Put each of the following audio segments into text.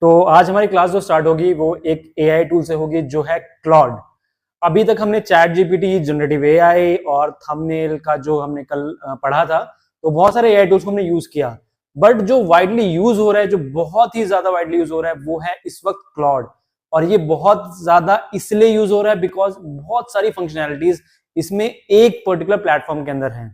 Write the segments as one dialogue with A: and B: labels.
A: तो आज हमारी क्लास जो स्टार्ट होगी वो एक एआई टूल से होगी जो है क्लॉड। अभी तक हमने चैट जीपीटी, जनरेटिव एआई और थंबनेल का जो हमने कल पढ़ा था, तो बहुत सारे एआई टूल्स को हमने यूज किया। बट जो वाइडली यूज हो रहा है, जो बहुत ही ज्यादा वाइडली यूज हो रहा है, वो है इस वक्त क्लॉड। और ये बहुत ज्यादा इसलिए यूज हो रहा है बिकॉज बहुत सारी फंक्शनैलिटीज इसमें एक पर्टिकुलर प्लेटफॉर्म के अंदर है।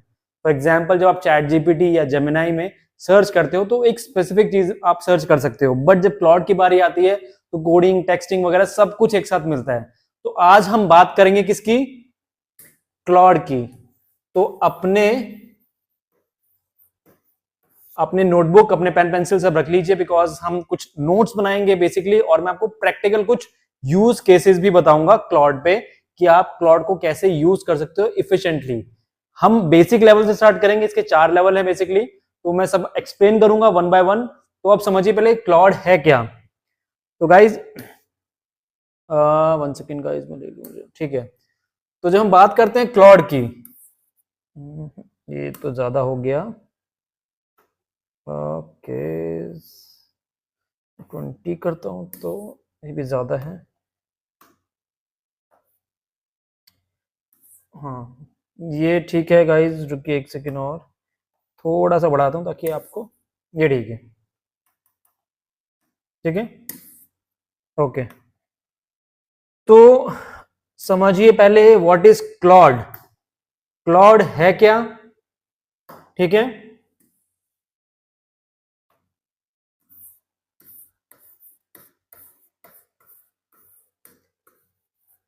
A: फॉर एग्जाम्पल, जब आप चैट जीपीटी या जेमिनाई में सर्च करते हो तो एक स्पेसिफिक चीज आप सर्च कर सकते हो, बट जब क्लॉड की बारी आती है तो कोडिंग, टेक्सटिंग वगैरह सब कुछ एक साथ मिलता है। तो आज हम बात करेंगे किसकी? क्लॉड की। तो अपने नोटबुक, अपने पेन पेंसिल सब रख लीजिए, बिकॉज हम कुछ नोट्स बनाएंगे बेसिकली, और मैं आपको प्रैक्टिकल कुछ यूज केसेस भी बताऊंगा क्लॉड पे कि आप क्लॉड को कैसे यूज कर सकते हो इफिशिएंटली। हम बेसिक लेवल से स्टार्ट करेंगे, इसके 4 लेवल है बेसिकली, तो मैं सब एक्सप्लेन करूंगा वन बाय वन। तो आप समझिए पहले क्लॉड है क्या। तो गाइज 1 सेकेंड गाइज, मैं ले लूंगा, ठीक है। तो जब हम बात करते हैं क्लॉड की, ये तो ज्यादा हो गया, ओके 20 करता हूं तो ये भी ज्यादा है। हाँ ये ठीक है गाइज, रुकिए 1 सेकेंड और थोड़ा सा बढ़ाता हूँ ताकि आपको ये ठीक है, ठीक है, ओके। तो समझिए पहले व्हाट इज क्लॉड। क्लॉड है क्या, ठीक है।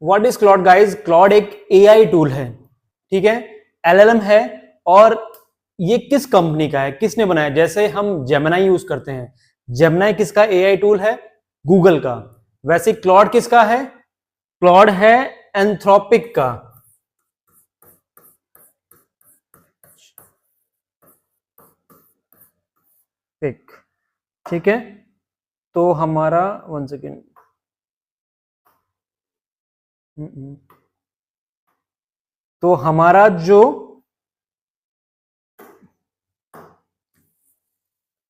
A: What is Claude guys? Claude एक एआई टूल है, ठीक है, एलएलएम है। और ये किस कंपनी का है, किसने बनाया? जैसे हम जेमिनाई यूज करते हैं, जेमिनाई किसका एआई टूल है? गूगल का। वैसे क्लॉड किसका है? क्लॉड है एंथ्रोपिक का। ठीक है। तो हमारा 1 सेकेंड, तो हमारा जो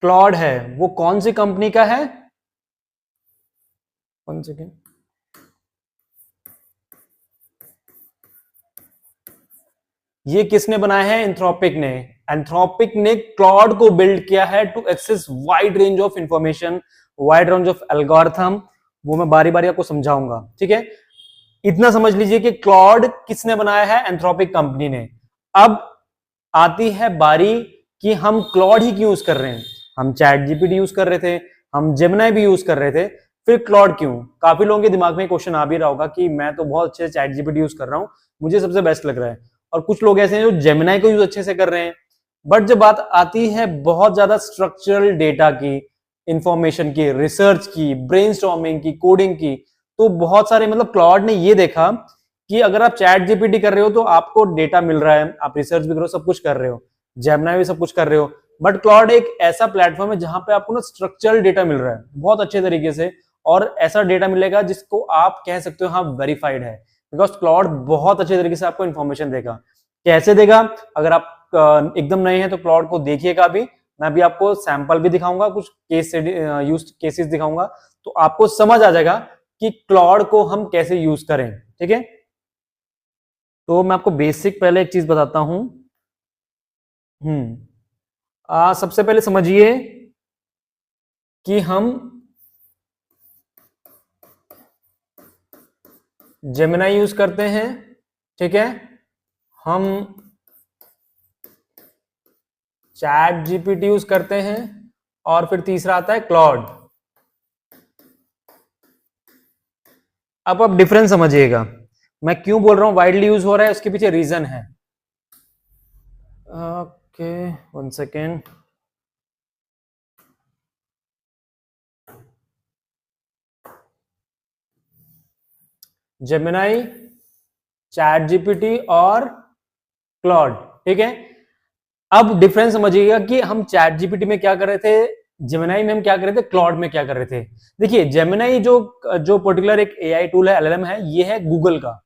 A: क्लॉड है वो कौन सी कंपनी का है? 1 सेकेंड, ये किसने बनाया है? एंथ्रोपिक ने। एंथ्रोपिक ने क्लॉड को बिल्ड किया है to access wide range of information, wide range of algorithm. वो मैं बारी बारी आपको समझाऊंगा, ठीक है। इतना समझ लीजिए कि क्लॉड किसने बनाया है? एंथ्रोपिक कंपनी ने। अब आती है बारी कि हम क्लॉड ही क्यों यूज कर रहे हैं। हम चैट जीपीटी यूज कर रहे थे, हम जेमिनाई भी यूज कर रहे थे, फिर क्लॉड क्यों? काफी लोगों के दिमाग में क्वेश्चन आ भी रहा होगा कि मैं तो बहुत अच्छे से चैट जीपीटी यूज कर रहा हूं, मुझे सबसे बेस्ट लग रहा है, और कुछ लोग ऐसे हैं जो जेमिनाई को यूज अच्छे से कर रहे हैं। बट जब बात आती है बहुत ज्यादा स्ट्रक्चरल डेटा की, इंफॉर्मेशन की, रिसर्च की, ब्रेनस्टॉर्मिंग की, कोडिंग की, तो बहुत सारे मतलब क्लॉड ने ये देखा कि अगर आप चैट जीपीटी कर रहे हो तो आपको डेटा मिल रहा है, आप रिसर्च भी करो, सब कुछ कर रहे हो, जेमिनाई भी सब कुछ कर रहे हो, बट क्लॉड एक ऐसा प्लेटफॉर्म है जहां पे आपको ना स्ट्रक्चरल डेटा मिल रहा है बहुत अच्छे तरीके से, और ऐसा डेटा मिलेगा जिसको आप कह सकते हो हाँ वेरीफाइड है, बिकॉज क्लॉड बहुत अच्छे तरीके से आपको इन्फॉर्मेशन देगा। कैसे देगा? अगर आप एकदम नए हैं तो क्लॉड को देखिएगा अभी, मैं अभी आपको सैंपल भी दिखाऊंगा, कुछ केस यूज केसेस दिखाऊंगा, तो आपको समझ आ जाएगा कि क्लॉड को हम कैसे यूज करें, ठीक है। तो मैं आपको बेसिक पहले एक चीज बताता हूं। सबसे पहले समझिए कि हम जेमिनाई यूज करते हैं, ठीक है, हम चैट जीपीटी यूज करते हैं, और फिर तीसरा आता है क्लॉड। अब आप डिफरेंस समझिएगा, मैं क्यों बोल रहा हूं वाइडली यूज हो रहा है, उसके पीछे रीजन है। Okay 1 second, Gemini, chat GPT और क्लॉड, ठीक है। अब डिफरेंस समझिएगा कि हम चैट जीपीटी में क्या कर रहे थे, जेमिनाई में हम क्या कर रहे थे, क्लॉड में क्या कर रहे थे। देखिए जेमिनाई जो जो पर्टिकुलर एक एआई टूल है, एलएलएम है, ये है गूगल का।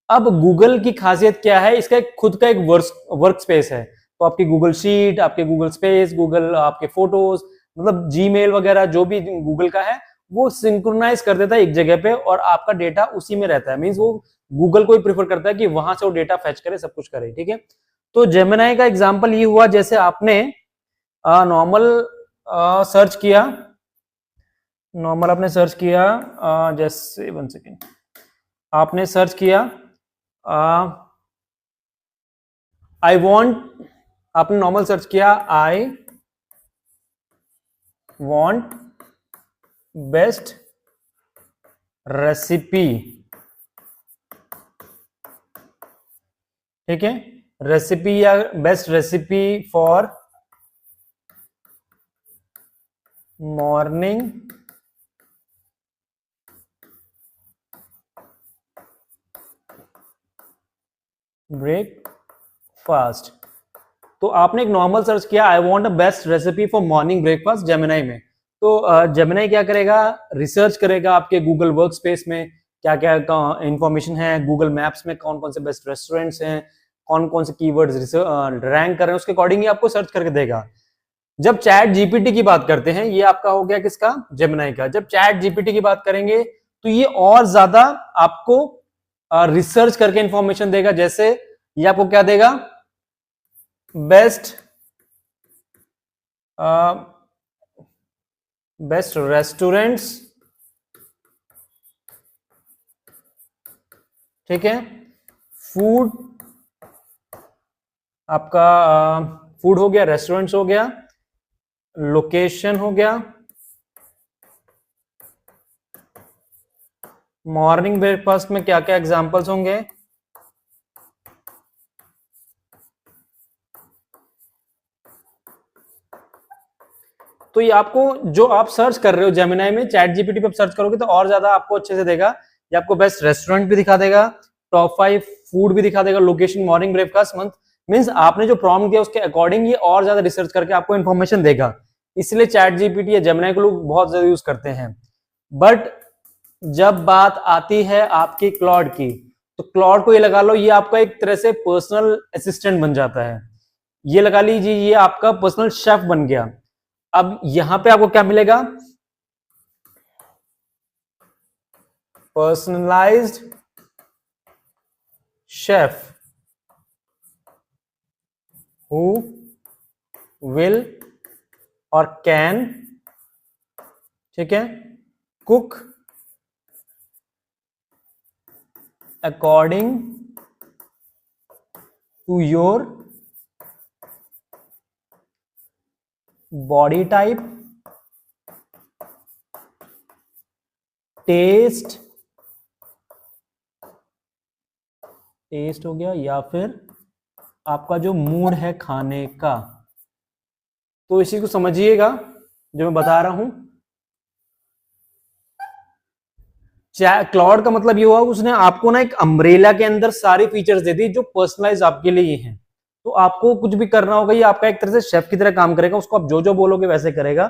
A: अब गूगल की खासियत क्या है? इसका एक खुद का एक वर्क स्पेस है। तो आपकी गूगल शीट, आपके गूगल स्पेस, गूगल आपके फोटोज, मतलब जीमेल वगैरह जो भी गूगल का है, वो सिंक्रोनाइज कर देता है एक जगह पे और आपका डेटा उसी में रहता है। मींस वो गूगल को ही प्रेफर करता है कि वहां से वो डेटा फेच करे, सब कुछ करे, ठीक है। तो जेमिनाई का एग्जांपल ये हुआ, जैसे आपने नॉर्मल सर्च किया, नॉर्मल आपने सर्च किया, जैसे 1 सेकेंड, आपने सर्च किया आई वॉन्ट, आपने नॉर्मल सर्च किया आई वॉन्ट बेस्ट रेसिपी, ठीक है, रेसिपी या best recipe for morning breakfast. तो आपने एक नॉर्मल सर्च किया I want a best recipe for morning breakfast Gemini में। तो जेमिनाई क्या करेगा, रिसर्च करेगा आपके गूगल वर्क स्पेस में क्या क्या इंफॉर्मेशन है, गूगल मैप्स में कौन कौन से बेस्ट रेस्टोरेंट्स हैं, कौन कौन से कीवर्ड्स रैंक कर रहे हैं, उसके अकॉर्डिंग ही आपको सर्च करके देगा। जब चैट जीपीटी की बात करते हैं, ये आपका हो गया किसका, जेमिनाई का। जब चैट जीपीटी की बात करेंगे तो ये और ज्यादा आपको रिसर्च करके इंफॉर्मेशन देगा। जैसे ये आपको क्या देगा, बेस्ट बेस्ट रेस्टोरेंट्स, ठीक है, फूड, आपका फूड हो गया, रेस्टोरेंट्स हो गया, लोकेशन हो गया, मॉर्निंग ब्रेकफास्ट में क्या क्या एग्जांपल्स होंगे, तो ये आपको जो आप सर्च कर रहे हो जेमिनाई में, चैट जीपीटी पे सर्च करोगे तो और ज्यादा आपको अच्छे से देगा। ये आपको बेस्ट रेस्टोरेंट भी दिखा देगा, टॉप 5 फूड भी दिखा देगा, location, morning breakfast, month. Means आपने जो प्रॉम्प्ट दिया उसके अकॉर्डिंग ये और ज्यादा रिसर्च करके आपको इन्फॉर्मेशन देगा। इसलिए चैट जीपीटी या जेमिनाई को लोग बहुत ज्यादा यूज करते हैं। बट जब बात आती है आपकी क्लॉड की, तो क्लॉड को ये लगा लो, ये आपका एक तरह से पर्सनल असिस्टेंट बन जाता है। ये लगा लीजिए ये आपका पर्सनल शेफ बन गया। अब यहां पे आपको क्या मिलेगा, personalised chef who will or can, ठीक है, cook according to your body type, taste, taste हो गया, या फिर आपका जो मूड है खाने का। तो इसी को समझिएगा जो मैं बता रहा हूं। क्लाउड का मतलब ये हुआ उसने आपको ना एक अम्ब्रेला के अंदर सारी फीचर्स दे दी जो पर्सनलाइज आपके लिए हैं। तो आपको कुछ भी करना होगा, ये आपका एक तरह से शेफ की तरह काम करेगा। उसको आप जो जो बोलोगे वैसे करेगा।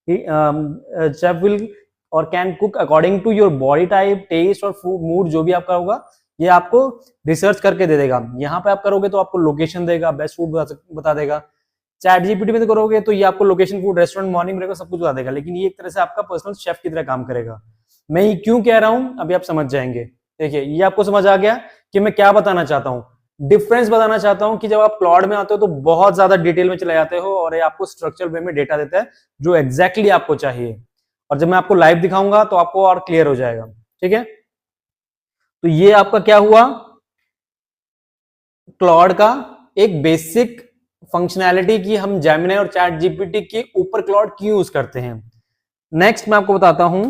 A: Chef will or can cook according to your body type, taste और फूड मूड, जो भी आपका होगा ये आपको रिसर्च करके दे देगा। यहाँ पे आप करोगे तो आपको लोकेशन देगा, बेस्ट फूड बता देगा। चैट जीपीटी में तो करोगे तो ये आपको location, food, restaurant, morning breakfast सब कुछ बता देगा। लेकिन ये एक तरह से आपका पर्सनल शेफ की तरह काम करेगा। मैं ये क्यों कह रहा हूं अभी आप समझ जाएंगे। देखिए ये आपको समझ आ गया कि मैं क्या बताना चाहता हूं। डिफरेंस बताना चाहता हूं कि जब आप क्लाउड में आते हो तो बहुत ज्यादा डिटेल में चले जाते हो और ये आपको स्ट्रक्चरल वे में डेटा देता है जो एग्जैक्टली आपको चाहिए। और जब मैं आपको लाइव दिखाऊंगा तो आपको और क्लियर हो जाएगा, ठीक है। तो ये आपका क्या हुआ, क्लाउड का एक बेसिक फंक्शनैलिटी की हम जेमिनी और चैट जीपीटी के ऊपर क्लाउड क्यों यूज करते हैं। नेक्स्ट मैं आपको बताता हूं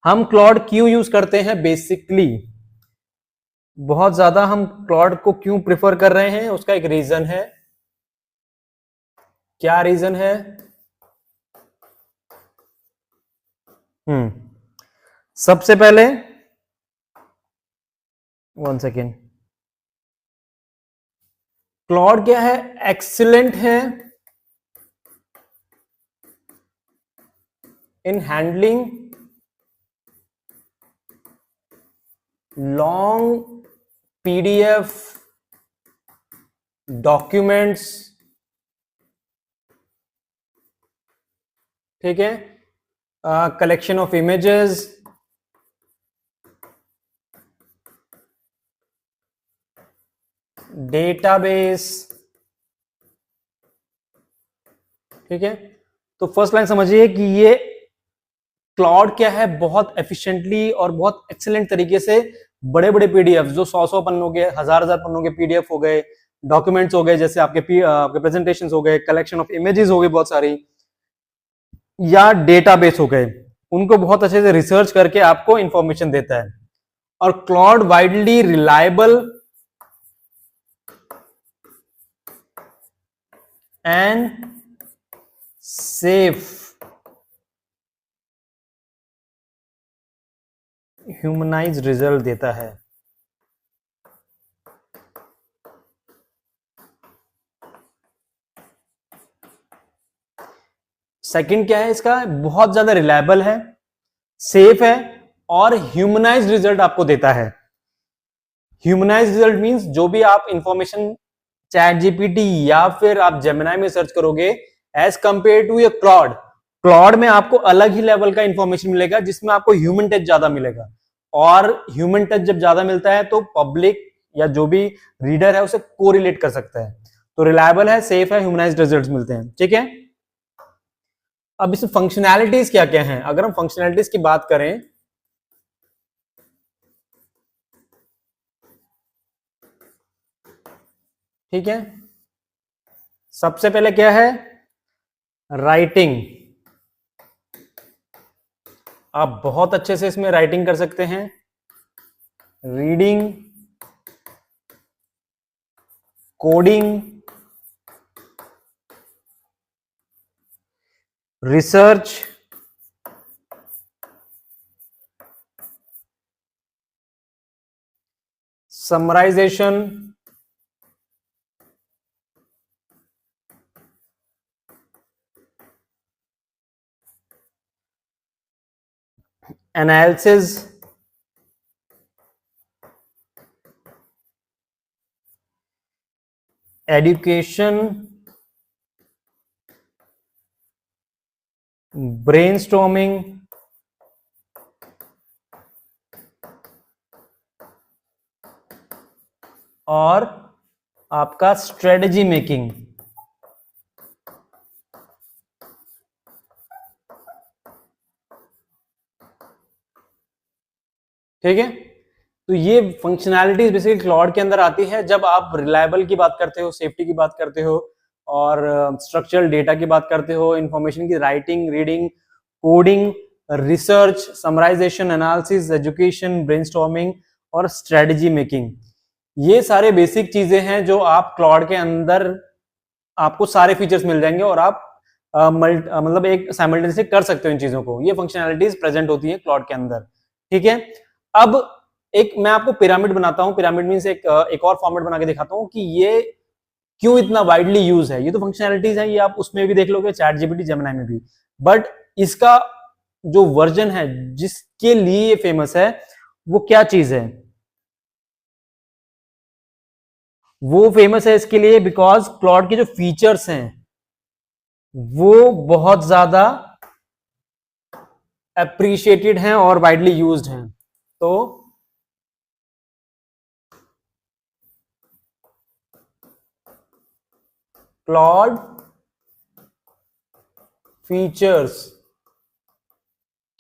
A: हम क्लाउड क्यों यूज करते हैं। बेसिकली बहुत ज्यादा हम क्लाउड को क्यों प्रिफर कर रहे हैं, उसका एक रीजन है। क्या रीजन है? सबसे पहले 1 सेकेंड, क्लाउड क्या है, एक्सीलेंट है in handling long PDF documents, ठीक है, collection of images, database. ठीक है, तो फर्स्ट लाइन समझिए कि ये क्लाउड क्या है, बहुत एफिशिएंटली और बहुत एक्सीलेंट तरीके से बड़े बड़े पीडीएफ जो 100 पन्नों के, हजार पन्नों के पीडीएफ हो गए, डॉक्यूमेंट्स हो गए, जैसे आपके प्रेजेंटेशंस हो गए, कलेक्शन ऑफ इमेजेस हो गई बहुत सारी, या डेटाबेस हो गए, उनको बहुत अच्छे से रिसर्च करके आपको इंफॉर्मेशन देता है। और cloud widely reliable and safe humanised result देता है। सेकंड क्या है इसका, बहुत ज्यादा रिलायबल है, सेफ है और ह्यूमनाइज्ड रिजल्ट आपको देता है। ह्यूमनाइज्ड रिजल्ट मींस जो भी आप इंफॉर्मेशन चैट जीपीटी या फिर आप जेमिनाई में सर्च करोगे, एज कंपेयर टू ये क्लाउड, क्लाउड में आपको अलग ही लेवल का इंफॉर्मेशन मिलेगा जिसमें आपको ह्यूमन टच ज्यादा मिलेगा, और ह्यूमन टच जब ज्यादा मिलता है तो पब्लिक या जो भी रीडर है उसे कोरिलेट कर सकता है। तो रिलायबल है, सेफ है, ह्यूमनाइज्ड रिजल्ट्स मिलते हैं। ठीक है, अब इसमें फंक्शनैलिटीज क्या क्या हैं, अगर हम फंक्शनैलिटीज की बात करें, ठीक है, सबसे पहले क्या है, राइटिंग। आप बहुत अच्छे से इसमें राइटिंग कर सकते हैं, reading, coding, research, summarisation, analysis, education, brainstorming, और आपका स्ट्रेटजी मेकिंग। ठीक है, तो ये फंक्शनैलिटीज बेसिकली क्लाउड के अंदर आती है जब आप रिलायबल की बात करते हो, सेफ्टी की बात करते हो, और स्ट्रक्चरल डेटा की बात करते हो, इंफॉर्मेशन की writing, reading, coding, research, summarisation, analysis, education, brainstorming और स्ट्रेटजी मेकिंग। ये सारे बेसिक चीजें हैं जो आप क्लाउड के अंदर आपको सारे फीचर्स मिल जाएंगे और आप मतलब एक साइमल्टेनियसली कर सकते हो इन चीजों को। ये फंक्शनैलिटीज प्रेजेंट होती है क्लाउड के अंदर। ठीक है, अब एक मैं आपको पिरामिड बनाता हूं, पिरामिड मींस एक और फॉर्मेट बना के दिखाता हूं कि ये क्यों इतना वाइडली यूज है। ये तो फंक्शनैलिटीज है, ये आप उसमें भी देख लोगे, चैट जीपीटी, जेमिनी में भी, बट इसका जो वर्जन है जिसके लिए ये फेमस है वो क्या चीज है, वो फेमस है इसके लिए बिकॉज क्लाउड के जो फीचर्स हैं वो बहुत ज्यादा अप्रिशिएटेड हैं और वाइडली यूज्ड हैं। तो क्लाउड फीचर्स,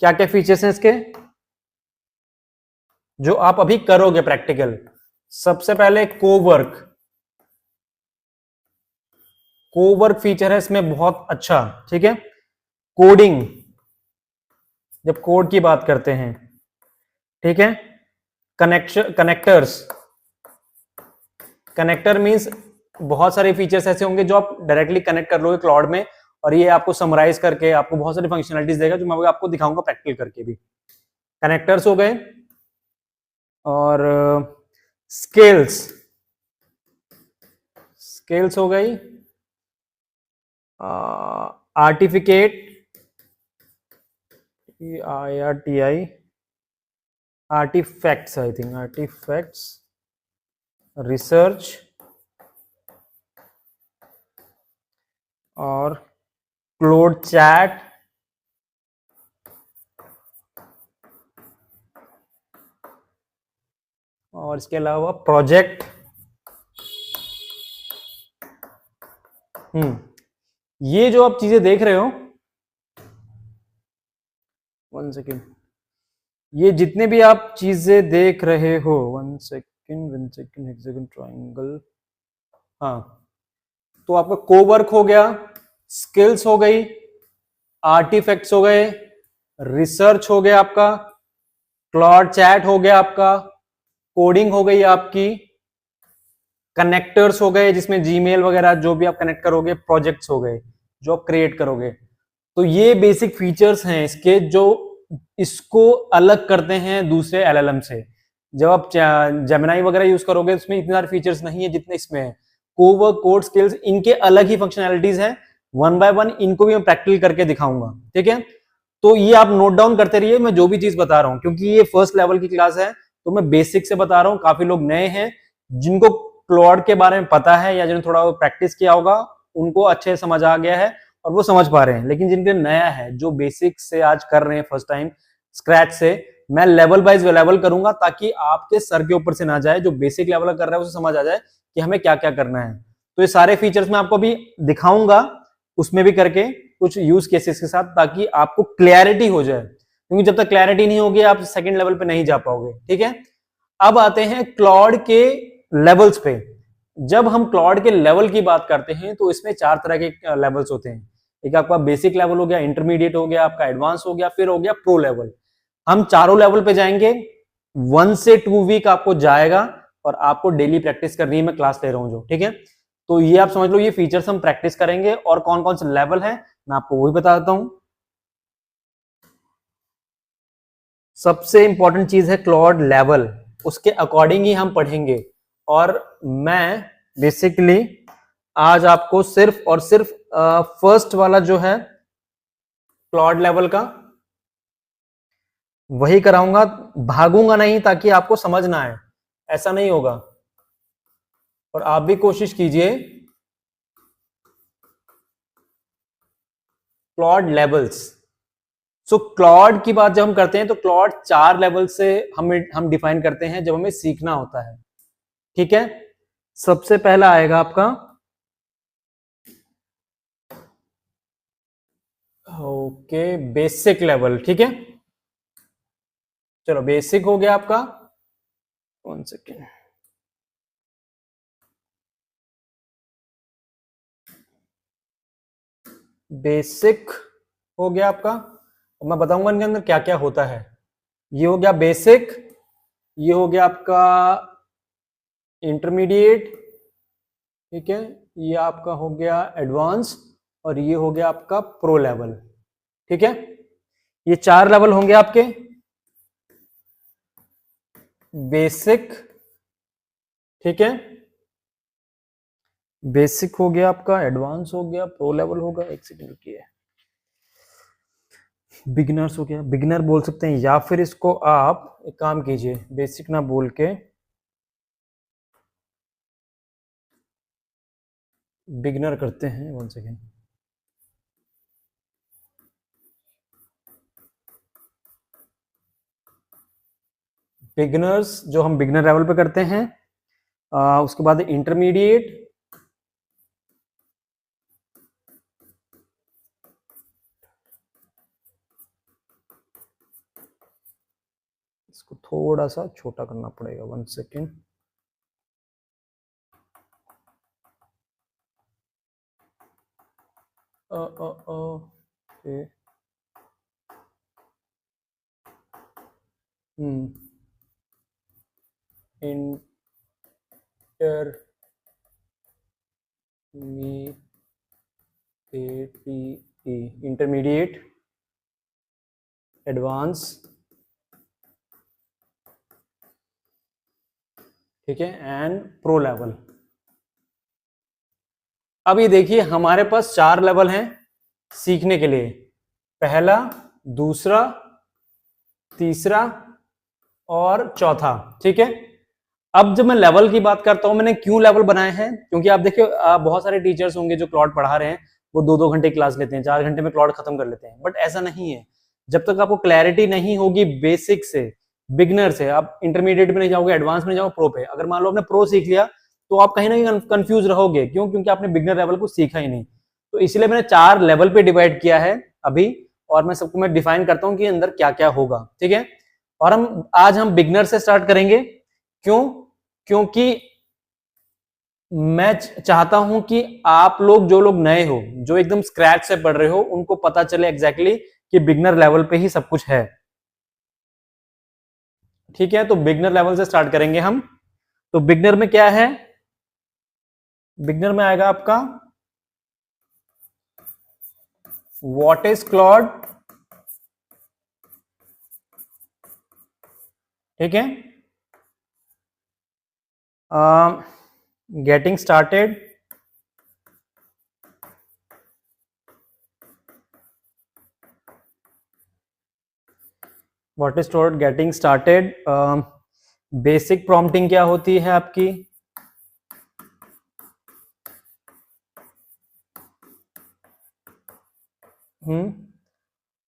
A: क्या क्या फीचर्स हैं इसके जो आप अभी करोगे प्रैक्टिकल। सबसे पहले कोवर्क, कोवर्क फीचर है इसमें बहुत अच्छा। ठीक है, कोडिंग, जब कोड की बात करते हैं, ठीक है, कनेक्टर्स, कनेक्टर मींस बहुत सारे फीचर्स ऐसे होंगे जो आप डायरेक्टली कनेक्ट कर लोगे क्लाउड में, और ये आपको समराइज करके आपको बहुत सारी फंक्शनलिटीज देगा जो मैं आपको दिखाऊंगा प्रैक्टिकल करके भी। कनेक्टर्स हो गए, और स्केल्स, स्केल्स हो गई, आर्टिफिकेट, IRTI, artifacts, I think artifacts, research और क्लोड चैट, और इसके अलावा प्रोजेक्ट। ये जो आप चीजें देख रहे हो, 1 सेकेंड, ये जितने भी आप चीजें देख रहे हो, 1 सेकेंड, हेक्सागन, ट्रायंगल, हाँ, तो आपका कोवर्क हो गया, स्किल्स हो गई, आर्टिफैक्ट्स हो गए, रिसर्च हो गया आपका, क्लॉड चैट हो गया आपका, कोडिंग हो गई आपकी, कनेक्टर्स हो गए जिसमें जीमेल वगैरह जो भी आप कनेक्ट करोगे, प्रोजेक्ट्स हो गए जो आप क्रिएट करोगे। तो ये बेसिक फीचर्स हैं इसके जो इसको अलग करते हैं दूसरे एलएलएम से। जब आप जेमिनाई वगैरह यूज करोगे उसमें इतने सारे फीचर्स नहीं है जितने इसमें है। कोवर्क, कोड स्किल्स, इनके अलग ही फंक्शनैलिटीज हैं, वन बाय वन इनको भी मैं प्रैक्टिकल करके दिखाऊंगा, ठीक है। तो ये आप नोट डाउन करते रहिए मैं जो भी चीज बता रहा हूं, क्योंकि ये फर्स्ट लेवल की क्लास है तो मैं बेसिक से बता रहा हूं। काफी लोग नए हैं जिनको क्लॉड के बारे में पता है या जिन्होंने थोड़ा प्रैक्टिस किया होगा उनको अच्छे से समझ आ गया है और वो समझ पा रहे हैं, लेकिन जिनके नया है जो बेसिक से आज कर रहे हैं फर्स्ट टाइम स्क्रैच से, मैं लेवल वाइज लेवल करूंगा ताकि आपके सर के ऊपर से ना जाए। जो बेसिक लेवल कर रहा है उसे समझ आ जाए कि हमें क्या क्या करना है। तो ये सारे फीचर्स मैं आपको भी दिखाऊंगा उसमें भी करके कुछ यूज केसेस के साथ, ताकि आपको क्लैरिटी हो जाए, क्योंकि जब तक क्लैरिटी नहीं होगी आप सेकंड लेवल पे नहीं जा पाओगे, ठीक है। अब आते हैं क्लॉड के लेवल्स पे। जब हम क्लॉड के लेवल की बात करते हैं तो इसमें 4 तरह के लेवल्स होते हैं। एक आपका बेसिक लेवल हो गया, इंटरमीडिएट हो गया, आपका एडवांस हो गया, फिर हो गया प्रो लेवल। हम चारों लेवल पे जाएंगे, 1 से 2 वीक आपको जाएगा और आपको डेली प्रैक्टिस करनी है। मैं क्लास ले रहा हूं जो, ठीक है। तो ये आप समझ लो ये फीचर्स हम प्रैक्टिस करेंगे और कौन कौन से लेवल है मैं आपको वही बता देता हूं। सबसे इंपॉर्टेंट चीज है क्लॉड लेवल, उसके अकॉर्डिंग ही हम पढ़ेंगे। और मैं बेसिकली आज आपको सिर्फ और सिर्फ फर्स्ट वाला जो है क्लॉड लेवल का वही कराऊंगा, भागूंगा नहीं ताकि आपको समझ ना आए, ऐसा नहीं होगा। और आप भी कोशिश कीजिए क्लॉड लेवल्स। सो क्लॉड की बात जब हम करते हैं तो क्लॉड 4 लेवल से हम डिफाइन करते हैं जब हमें सीखना होता है, ठीक है। सबसे पहला आएगा आपका ओके बेसिक लेवल, ठीक है। चलो बेसिक हो गया आपका, 1 सेकेंड, बेसिक हो गया आपका। और मैं बताऊंगा इनके अंदर क्या क्या होता है। ये हो गया बेसिक, ये हो गया आपका इंटरमीडिएट, ठीक है, ये आपका हो गया एडवांस और ये हो गया आपका प्रो लेवल, ठीक है। ये 4 लेवल होंगे आपके। बेसिक, ठीक है, बेसिक हो गया आपका, एडवांस हो गया, प्रो लेवल होगा, एक सेकंड रुकिए, बिगिनर्स हो गया, बिगिनर बोल सकते हैं, या फिर इसको आप एक काम कीजिए बेसिक ना बोल के बिगिनर करते हैं। 1 सेकेंड, बिगिनर्स जो हम बिगिनर लेवल पे करते हैं, उसके बाद इंटरमीडिएट, इसको थोड़ा सा छोटा करना पड़ेगा, 1 सेकेंड, इंटरमीडिएट, एडवांस, ठीक है, एंड प्रो लेवल। अब ये देखिए हमारे पास 4 लेवल हैं सीखने के लिए, पहला, दूसरा, तीसरा और चौथा, ठीक है। अब जब मैं लेवल की बात करता हूं, मैंने क्यों लेवल बनाए हैं, क्योंकि आप देखिए बहुत सारे टीचर्स होंगे जो क्लॉड पढ़ा रहे हैं, वो 2-2 घंटे क्लास लेते हैं, 4 घंटे में क्लॉड खत्म कर लेते हैं, बट ऐसा नहीं है। जब तक आपको क्लैरिटी नहीं होगी बेसिक से बिगनर से, आप इंटरमीडिएट में नहीं जाओगे, एडवांस में नहीं जाओगे, प्रो पे। अगर मान लो आपने प्रो सीख लिया तो आप कहीं ना कहीं कंफ्यूज रहोगे, क्यों? क्योंकि आपने बिगनर लेवल को सीखा ही नहीं। तो इसलिए मैंने 4 लेवल पे डिवाइड किया है अभी, और मैं सबको मैं डिफाइन करता हूं कि अंदर क्या क्या होगा, ठीक है। और आज हम बिगनर से स्टार्ट करेंगे। क्यों? क्योंकि मैं चाहता हूं कि आप लोग, जो लोग नए हो, जो एकदम स्क्रैच से पढ़ रहे हो, उनको पता चले एग्जैक्टली कि बिगनर लेवल पे ही सब कुछ है, ठीक है। तो बिगनर लेवल से स्टार्ट करेंगे हम। तो बिगनर में क्या है? बिगनर में आएगा आपका व्हाट इज क्लॉड, ठीक है। Getting started, what is Claude, getting started. Basic prompting क्या होती है आपकी?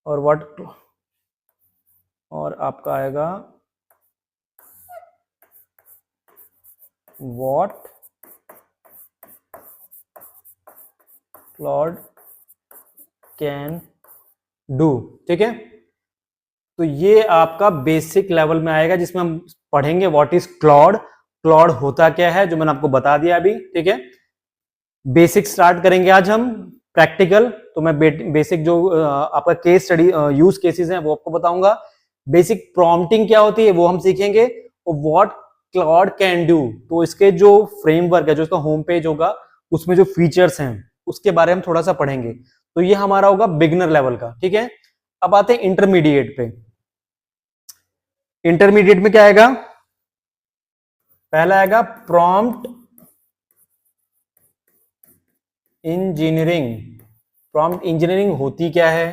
A: और व्हाट, और आपका आएगा व्हाट क्लॉड कैन डू, ठीक है। तो ये आपका बेसिक लेवल में आएगा, जिसमें हम पढ़ेंगे व्हाट इज क्लॉड, क्लॉड होता क्या है, जो मैंने आपको बता दिया अभी, ठीक है। बेसिक स्टार्ट करेंगे आज हम, प्रैक्टिकल। तो मैं बेसिक जो आपका केस स्टडी यूज केसेस हैं वो आपको बताऊंगा। बेसिक प्रॉम्प्टिंग क्या होती है वो हम सीखेंगे, और व्हाट क्लॉड कैन डू, तो इसके जो फ्रेमवर्क है, जो इसका होम पेज होगा, उसमें जो फीचर्स हैं उसके बारे में थोड़ा सा पढ़ेंगे। तो ये हमारा होगा बिगनर लेवल का, ठीक है। अब आते हैं इंटरमीडिएट पे। इंटरमीडिएट में क्या आएगा? पहला आएगा प्रॉम्प्ट इंजीनियरिंग। प्रॉम्प्ट इंजीनियरिंग होती क्या है?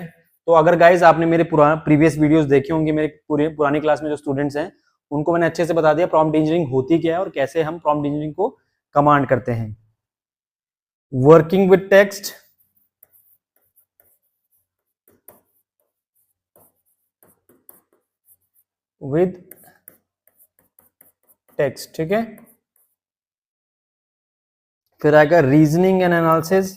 A: तो अगर गाइज आपने मेरे प्रीवियस वीडियोस देखे होंगे, मेरे पूरे पुरानी क्लास में जो स्टूडेंट्स हैं उनको मैंने अच्छे से बता दिया प्रॉम्प्ट इंजीनियरिंग होती क्या है और कैसे हम प्रॉम्प्ट इंजीनियरिंग को कमांड करते हैं। Working with text, with text, ठीक है। फिर आएगा reasoning and analysis,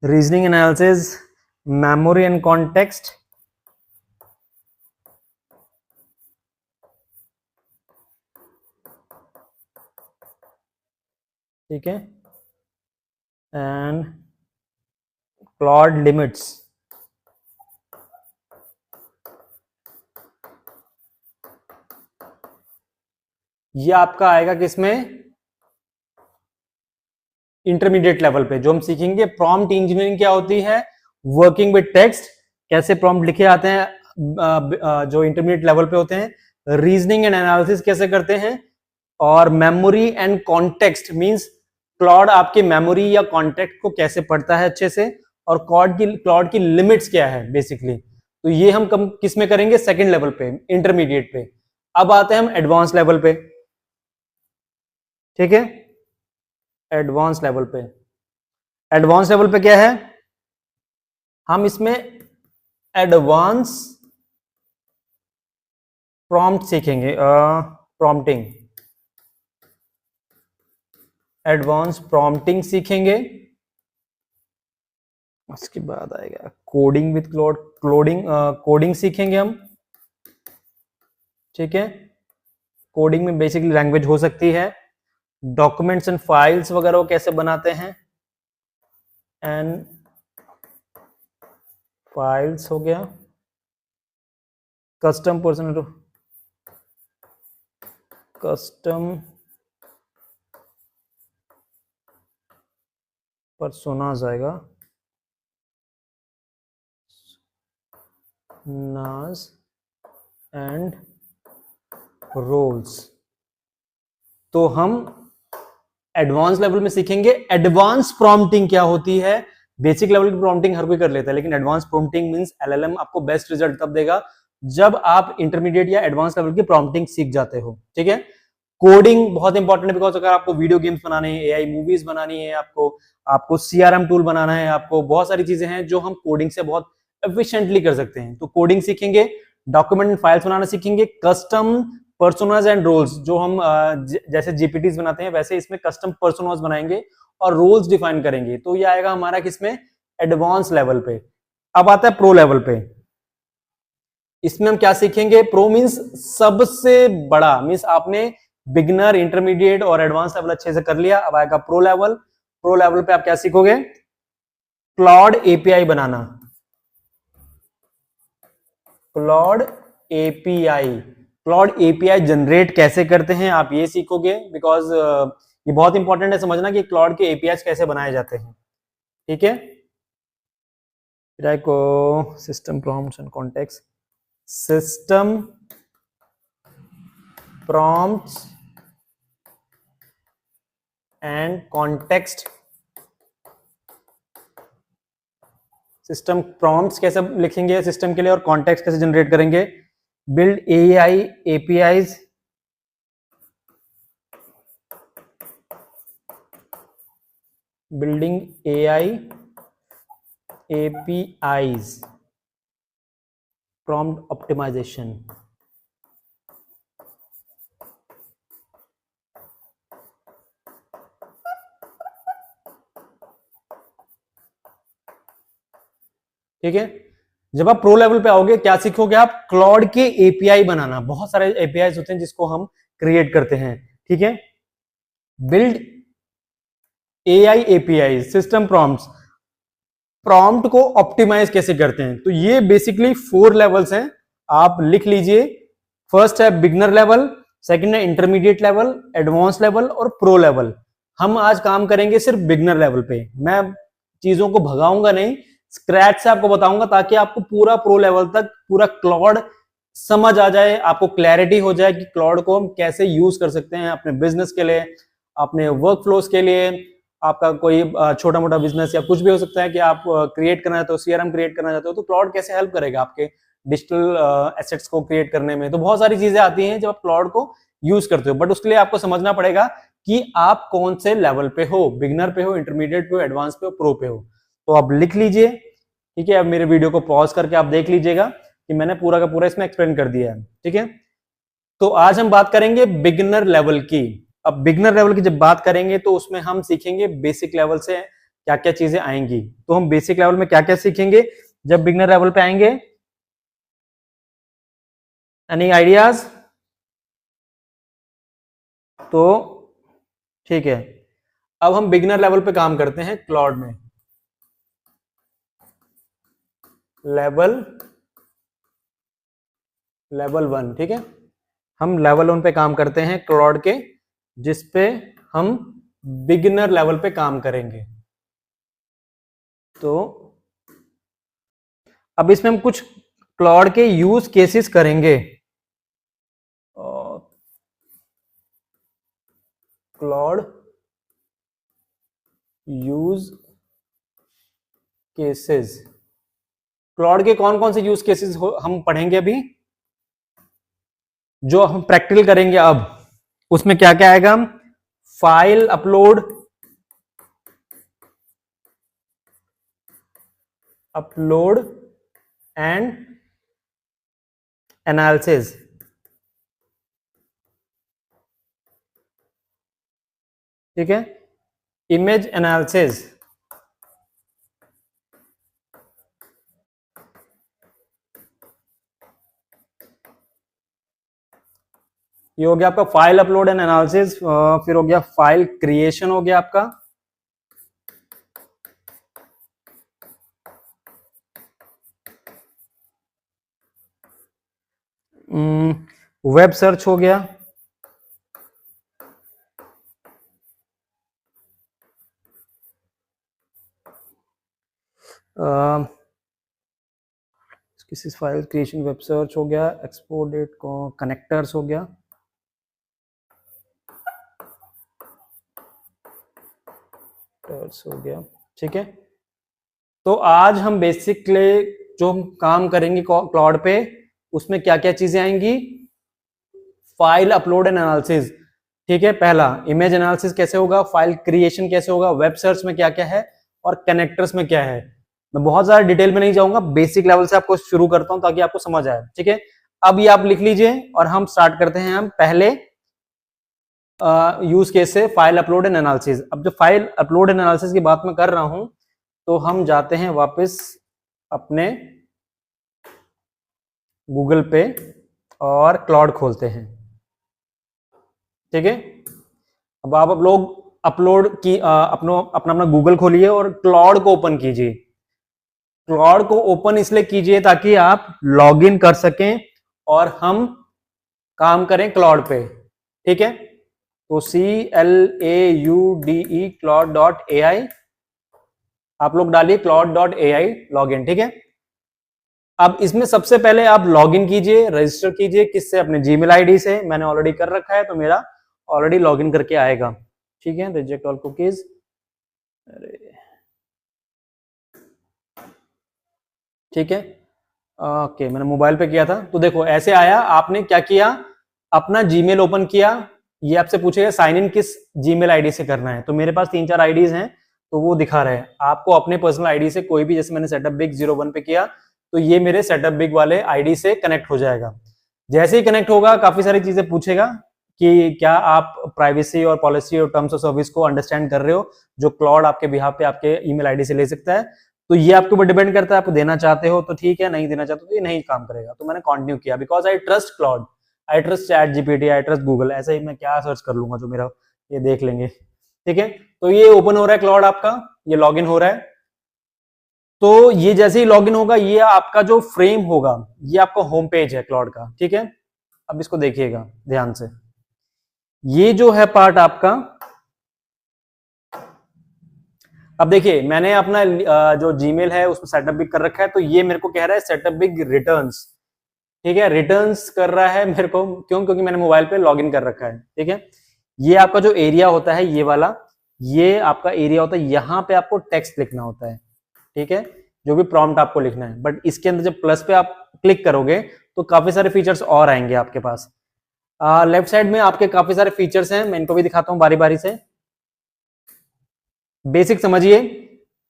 A: reasoning analysis, memory and context, ठीक है। And Claude limits. ये आपका आएगा किसमें? इंटरमीडिएट लेवल पे। जो हम सीखेंगे प्रॉम्प्ट इंजीनियरिंग क्या होती है, वर्किंग विद टेक्स्ट, कैसे प्रॉम्प्ट लिखे आते हैं जो इंटरमीडिएट लेवल पे होते हैं, रीजनिंग एंड एनालिसिस कैसे करते हैं, और memory and context means Claude आपके मेमोरी या कॉन्टेक्ट को कैसे पढ़ता है अच्छे से, और क्लॉड की लिमिट्स क्या है बेसिकली। तो ये हम किस में करेंगे? सेकंड लेवल पे, इंटरमीडिएट पे। अब आते हैं हम एडवांस लेवल पे, ठीक है। एडवांस लेवल पे, एडवांस लेवल पे क्या है? हम इसमें एडवांस प्रॉम्प्ट सीखेंगे, प्रॉम्प्टिंग, एडवांस प्रॉम्प्टिंग सीखेंगे। उसके बाद आएगा कोडिंग विद क्लॉड, कोडिंग सीखेंगे हम, ठीक है। कोडिंग में बेसिकली लैंग्वेज हो सकती है, डॉक्यूमेंट्स एंड फाइल्स वगैरह वो कैसे बनाते हैं, एंड फाइल्स हो गया, कस्टम पर्सोनास आएगा, नास एंड रोल्स। तो हम एडवांस लेवल में सीखेंगे एडवांस प्रॉम्प्टिंग क्या होती है। बेसिक लेवल की प्रॉम्प्टिंग हर कोई कर लेता है, लेकिन एडवांस प्रॉम्प्टिंग मींस एलएलएम आपको बेस्ट रिजल्ट तब देगा जब आप इंटरमीडिएट या एडवांस लेवल की प्रॉम्प्टिंग सीख जाते हो, ठीक है। कोडिंग बहुत इंपॉर्टेंट है, बिकॉज अगर आपको वीडियो गेम्स बनाने हैं, एआई मूवीज बनानी है, आपको सीआरएम टूल बनाना है, आपको बहुत सारी चीजें हैं जो हम कोडिंग से बहुत एफिशिएंटली कर सकते हैं। तो कोडिंग सीखेंगे, डॉक्यूमेंट एंड फाइल्स बनाना सीखेंगे, कस्टम पर्सोनाज एंड रोल्स, जो हम जैसे जीपीटीज बनाते हैं वैसे इसमें कस्टम पर्सोनाज बनाएंगे और रोल्स डिफाइन करेंगे। तो ये आएगा हमारा किसमें, एडवांस लेवल पे। अब आता है प्रो लेवल पे। इसमें हम क्या सीखेंगे, प्रो मींस सबसे बड़ा, मींस आपने बिगिनर, इंटरमीडिएट और एडवांस लेवल अच्छे से कर लिया। अब आएगा प्रो लेवल। प्रो लेवल पे आप क्या सीखोगे, क्लॉड एपीआई बनाना। क्लॉड एपीआई जनरेट कैसे करते हैं आप ये सीखोगे, बिकॉज ये बहुत इंपॉर्टेंट है समझना कि क्लॉड के एपीआई कैसे बनाए जाते हैं। ठीक है, को system prompts and context, system prompts and context. System prompts कैसे लिखेंगे सिस्टम के लिए और कॉन्टेक्स्ट कैसे जनरेट करेंगे। Build AI APIs, building AI APIs, prompt optimisation. ठीक है, जब आप प्रो लेवल पे आओगे क्या सीखोगे आप, क्लॉड के एपीआई बनाना। बहुत सारे एपीआई होते हैं जिसको हम क्रिएट करते हैं। ठीक है, build AI API, system prompts, prompt को ऑप्टिमाइज कैसे करते हैं। तो ये बेसिकली 4 लेवल्स हैं, आप लिख लीजिए। फर्स्ट है बिगनर लेवल, सेकंड है इंटरमीडिएट लेवल, एडवांस लेवल और प्रो लेवल। हम आज काम करेंगे सिर्फ बिगनर लेवल पे। मैं चीजों को भगाऊंगा नहीं, स्क्रैच से आपको बताऊंगा ताकि आपको पूरा प्रो लेवल तक पूरा क्लॉड समझ आ जाए, आपको क्लैरिटी हो जाए कि क्लॉड को हम कैसे यूज कर सकते हैं अपने बिजनेस के लिए, अपने वर्क फ्लोज के लिए। आपका कोई छोटा मोटा बिजनेस या कुछ भी हो सकता है कि आप क्रिएट करना चाहते हो, सीआरएम क्रिएट करना चाहते हो, तो क्लॉड कैसे हेल्प करेगा आपके डिजिटल एसेट्स को क्रिएट करने में। तो बहुत सारी चीजें आती हैं जब आप क्लॉड को यूज करते हो, बट उसके लिए आपको समझना पड़ेगा कि आप कौन से लेवल पे हो, बिगनर पे हो, इंटरमीडिएट पे हो, एडवांस पे हो, प्रो पे हो। तो आप लिख लीजिए। ठीक है, अब मेरे वीडियो को पॉज करके आप देख लीजिएगा कि मैंने पूरा का पूरा इसमें एक्सप्लेन कर दिया है। ठीक है, तो आज हम बात करेंगे बिगिनर लेवल की। अब बिगिनर लेवल की जब बात करेंगे तो उसमें हम सीखेंगे बेसिक लेवल से क्या क्या चीजें आएंगी। तो हम बेसिक लेवल में क्या क्या सीखेंगे जब बिगिनर लेवल पे आएंगे, एनी आइडियाज। तो ठीक है, अब हम बिगिनर लेवल पे काम करते हैं क्लॉड में। लेवल 1, ठीक है, हम लेवल 1 पे काम करते हैं क्लॉड के, जिसपे हम बिगिनर लेवल पे काम करेंगे। तो अब इसमें हम कुछ क्लॉड के यूज केसेस करेंगे। क्लॉड यूज केसेस, क्लॉड के कौन कौन से यूज केसेस हम पढ़ेंगे अभी, जो हम प्रैक्टिकल करेंगे। अब उसमें क्या क्या आएगा, फाइल अपलोड, एंड एनालिसिस। ठीक है, इमेज एनालिसिस, ये हो गया आपका फाइल अपलोड एंड एनालिसिस। फिर हो गया फाइल क्रिएशन, हो गया आपका वेब सर्च, हो गया किसी फाइल क्रिएशन, वेब सर्च हो गया, एक्सपोर्ट डेट को कनेक्टर्स हो गया, हो गया। ठीक है, तो आज हम बेसिकली जो हम काम करेंगे क्लाउड पे, उसमें क्या क्या चीजें आएंगी, फाइल अपलोड एंड एनालिसिस। ठीक है, पहला इमेज एनालिसिस कैसे होगा, फाइल क्रिएशन कैसे होगा, वेब सर्च में क्या क्या है और कनेक्टर्स में क्या है। मैं बहुत ज्यादा डिटेल में नहीं जाऊंगा, बेसिक लेवल से आपको शुरू करता हूं ताकि आपको समझ आए। ठीक है, अब ये आप लिख लीजिए और हम स्टार्ट करते हैं। हम पहले यूज केस से फाइल अपलोड एंड एनालिसिस। अब जो फाइल अपलोड एंड एनालिसिस की बात मैं कर रहा हूं तो हम जाते हैं वापस अपने गूगल पे और क्लाउड खोलते हैं। ठीक है, अब आप लोग अपलोड की अपना अपना गूगल खोलिए और क्लाउड को ओपन कीजिए। क्लाउड को ओपन इसलिए कीजिए ताकि आप लॉग इन कर सकें और हम काम करें क्लाउड पे। ठीक है, तो CLAUDE cloud.ai आप लोग डालिए cloud.ai लॉगिन। ठीक है, अब इसमें सबसे पहले आप लॉगिन कीजिए, रजिस्टर कीजिए, किससे, अपने जीमेल आईडी से। मैंने ऑलरेडी कर रखा है तो मेरा ऑलरेडी लॉगिन करके आएगा। ठीक है, रिजेक्ट ऑल कुकीज। अरे ठीक है, ओके, मैंने मोबाइल पे किया था तो देखो ऐसे आया। आपने क्या किया, अपना जीमेल ओपन किया, ये आपसे पूछेगा साइन इन किस जीमेल आईडी से करना है। तो मेरे पास 3-4 आईडीज हैं तो वो दिखा रहे हैं। आपको अपने पर्सनल आईडी से कोई भी, जैसे मैंने सेटअप बिग 01 पे किया तो ये मेरे सेटअप बिग वाले आईडी से कनेक्ट हो जाएगा। जैसे ही कनेक्ट होगा काफी सारी चीजें पूछेगा कि क्या आप प्राइवेसी और पॉलिसी और टर्म्स ऑफ सर्विस को अंडरस्टैंड कर रहे हो, जो क्लाउड आपके बिहाफ पे आपके ईमेल आईडी से ले सकता है। तो ये आपके ऊपर डिपेंड करता है, आप देना चाहते हो तो ठीक है, नहीं देना चाहते तो ये नहीं काम करेगा। तो मैंने कंटिन्यू किया because I trust cloud, I trust chat GPT, I trust Google. ऐसे ही मैं क्या सर्च कर लूंगा जो मेरा ये देख लेंगे। ठीक है, तो ये ओपन हो रहा है क्लाउड आपका, ये लॉगिन हो रहा है। तो ये जैसे ही लॉगिन होगा ये आपका जो फ्रेम होगा ये आपका होम पेज है क्लाउड का। ठीक है, अब इसको देखिएगा ध्यान से। ये जो है पार्ट आपका, अब देखिए मैंने अपना जो जीमेल है उसमें सेटअप बिग कर रखा है तो ये मेरे को कह रहा है सेटअप बिग रिटर्न्स। ठीक है, रिटर्न्स कर रहा है मेरे को, क्यों, क्योंकि मैंने मोबाइल पे लॉगिन कर रखा है। ठीक है, ये आपका जो एरिया होता है ये वाला, ये आपका एरिया होता है, यहां पे आपको टेक्स्ट लिखना होता है। ठीक है, जो भी प्रॉम्प्ट आपको लिखना है। बट इसके अंदर जब प्लस पे आप क्लिक करोगे तो काफी सारे फीचर्स और आएंगे आपके पास। लेफ्ट साइड में आपके काफी सारे फीचर्स हैं, मैं इनको भी दिखाता हूं बारी बारी से। बेसिक समझिए,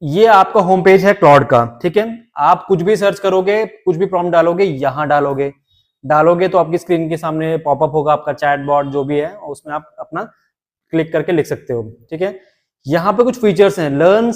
A: ये आपका होम पेज है क्लाउड का। ठीक है, आप कुछ भी सर्च करोगे, कुछ भी प्रॉम्प्ट डालोगे, यहां डालोगे तो आपकी स्क्रीन के सामने पॉपअप होगा आपका चैट बॉट जो भी है, उसमें आप अपना क्लिक करके लिख सकते हो। ठीक है, यहां पे कुछ फीचर्स हैं, लर्न